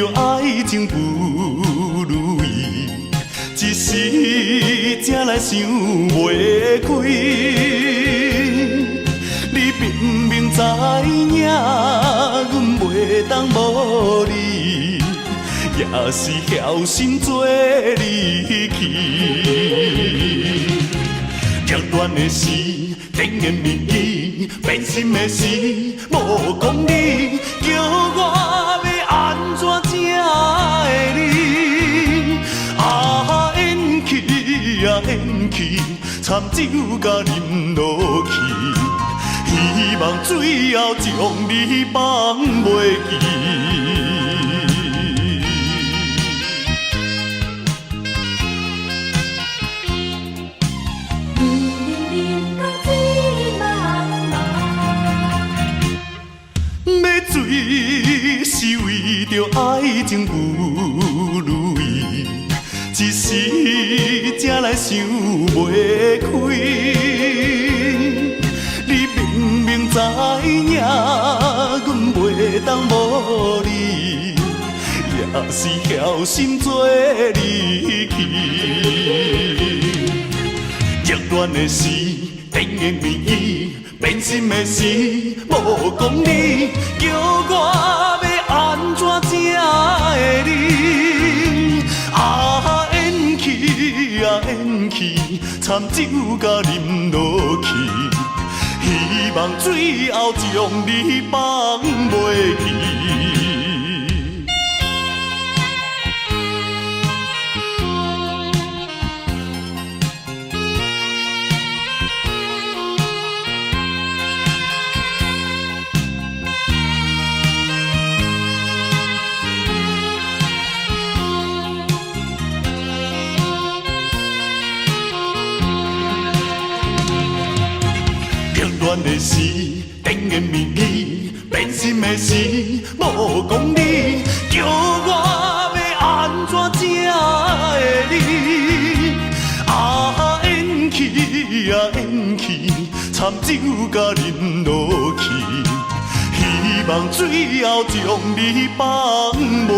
着爱情不如意，一时才来想袂开。你明明知影，阮袂当无你，也是晓心做离去。极端的事，甜言蜜语，变心的事，无讲理，叫我要安怎才会你？啊，演戏啊演戏，惨酒甲啉落去，希望最后将你放袂记。水是为着爱情不如意，一时才来想袂开。你明明知影，阮袂当无你，也是晓心做离去。极端的事，甜言蜜语，变心的事，无讲理，叫我要安怎才会你？啊，演戏啊演戏，惨酒甲啉落去，希望最后将你放袂记。极端的事，甜言蜜语，变心的事，无讲理，叫我要安怎才会你？啊，演戏啊演戏，惨酒甲啉落去，希望最后将你放袂